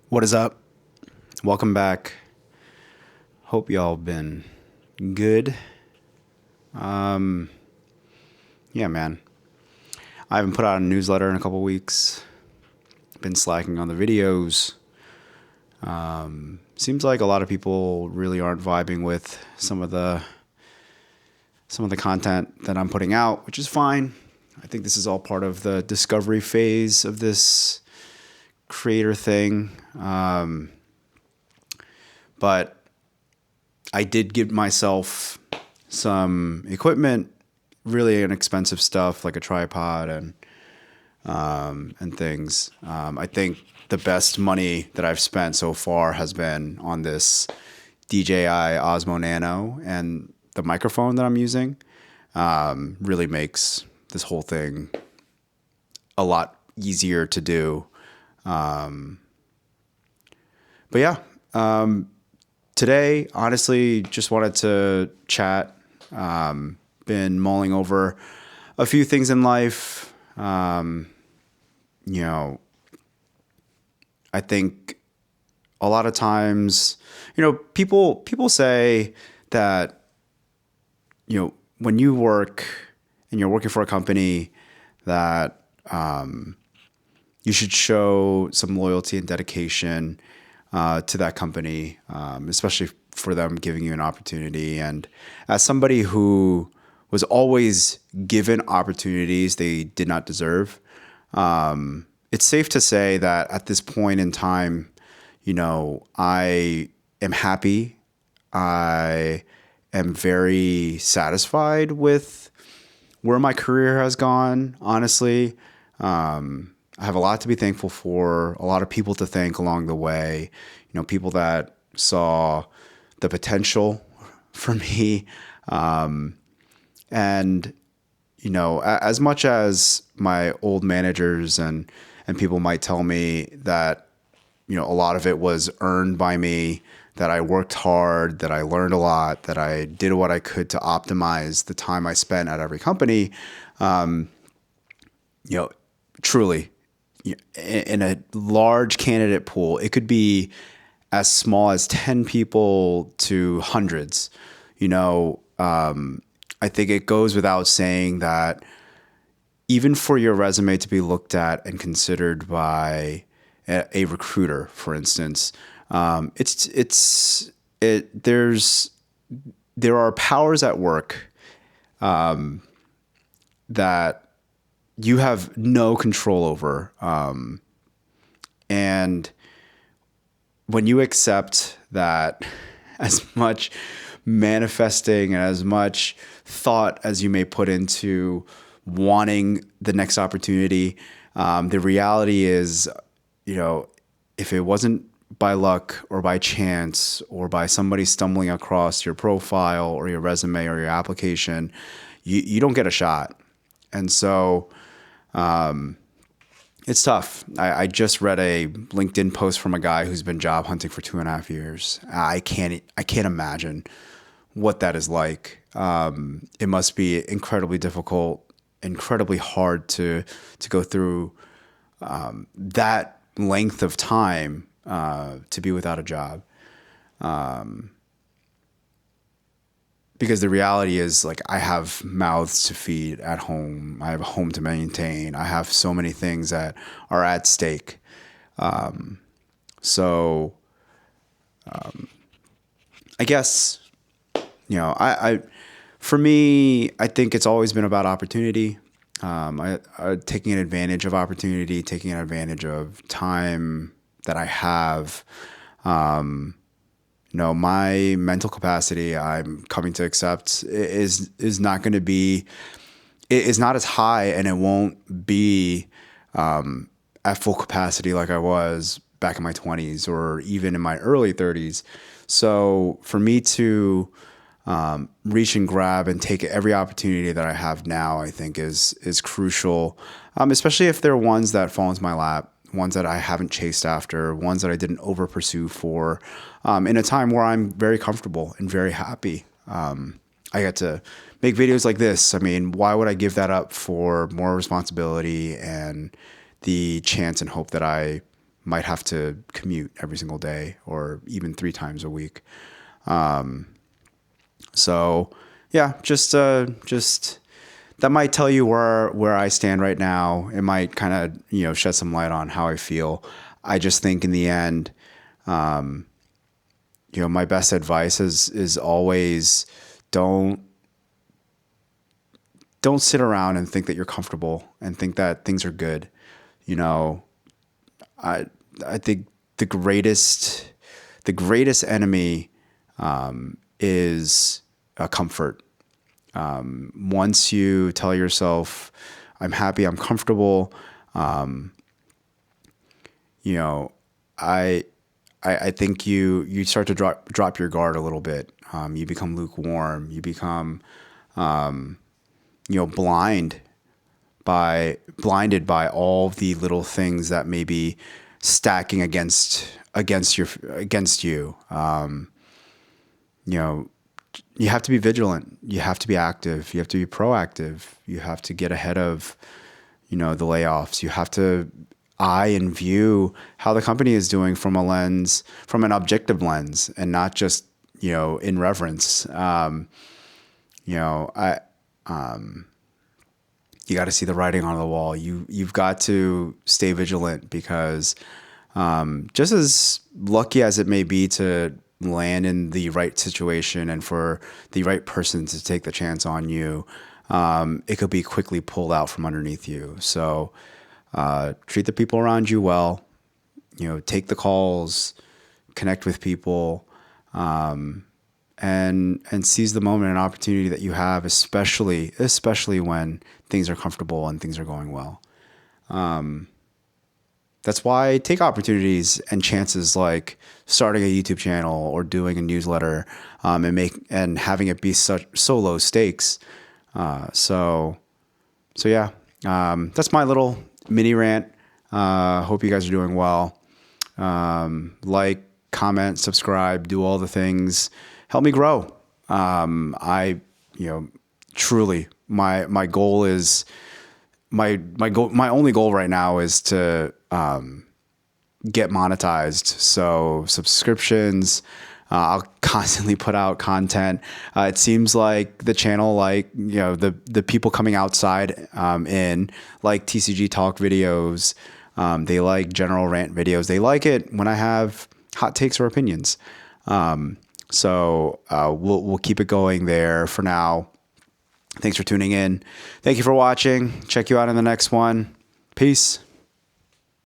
What is up? Welcome back. Hope y'all been good. Yeah, man. I haven't put out a newsletter in a couple weeks. Been slacking on the videos. Seems like a lot of people really aren't vibing with some of the content that I'm putting out, which is fine. I think this is all part of the discovery phase of this creator thing. But I did give myself some equipment, really inexpensive stuff like a tripod and things. I think the best money that I've spent so far has been on this DJI Osmo Nano, and the microphone that I'm using really makes this whole thing a lot easier to do. But yeah, today, honestly, just wanted to chat. Been mulling over a few things in life. You know, I think a lot of times, people say that, when you work and you're working for a company that you should show some loyalty and dedication to that company, especially for them giving you an opportunity. And as somebody who was always given opportunities they did not deserve, it's safe to say that at this point in time, I am happy. I am very satisfied with where my career has gone, honestly. I have a lot to be thankful for, a lot of people to thank along the way, people that saw the potential for me. And, as much as my old managers and people might tell me that, a lot of it was earned by me, that I worked hard, that I learned a lot, that I did what I could to optimize the time I spent at every company, truly, in a large candidate pool, it could be as small as 10 people to hundreds. I think it goes without saying that even for your resume to be looked at and considered by a recruiter, for instance, there are powers at work that you have no control over. And when you accept that, as much manifesting and as much thought as you may put into wanting the next opportunity, the reality is, if it wasn't by luck or by chance or by somebody stumbling across your profile or your resume or your application, you don't get a shot. And so it's tough. I just read a LinkedIn post from a guy who's been job hunting for 2.5 years. I can't imagine what that is like. It must be incredibly difficult, incredibly hard to go through that length of time to be without a job. Because the reality is, like, I have mouths to feed at home. I have a home to maintain. I have so many things that are at stake. So I guess, for me, I think it's always been about opportunity. Taking advantage of opportunity, taking advantage of time that I have. My mental capacity, I'm coming to accept, is not going to be, is not as high, and it won't be at full capacity like I was back in my 20s or even in my early 30s. So for me to reach and grab and take every opportunity that I have now, I think is crucial, especially if they're ones that fall into my lap, ones that I haven't chased after, ones that I didn't over pursue for, in a time where I'm very comfortable and very happy. I get to make videos like this. I mean, why would I give that up for more responsibility and the chance and hope that I might have to commute every single day or even 3 times a week. So yeah, just that might tell you where I stand right now. It might kind of, shed some light on how I feel. I just think in the end, my best advice is always don't sit around and think that you're comfortable and think that things are good. I I think the greatest enemy is comfort. Once you tell yourself, "I'm happy, I'm comfortable," you know, I I think you start to drop your guard a little bit. You become lukewarm. You become blind blinded by all the little things that may be stacking against you. You know, you have to be vigilant. You have to be active. You have to be proactive. You have to get ahead of, the layoffs. You have to eye and view how the company is doing from an objective lens, and not just, in reverence. You got to see the writing on the wall. You've got to stay vigilant, because just as lucky as it may be to land in the right situation and for the right person to take the chance on you, it could be quickly pulled out from underneath you. So treat the people around you well. Take the calls, connect with people, and seize the moment and opportunity that you have, especially when things are comfortable and things are going well. That's why I take opportunities and chances like starting a YouTube channel or doing a newsletter, and having it be so low stakes. So yeah, that's my little mini rant. Hope you guys are doing well. Like, comment, subscribe, do all the things. Help me grow. Truly, my goal is my only goal right now is to get monetized. So subscriptions, I'll constantly put out content. It seems like the channel, the people coming outside in like TCG talk videos, they like general rant videos. They like it when I have hot takes or opinions. So we'll keep it going there for now. Thanks for tuning in. Thank you for watching. Check you out in the next one. Peace.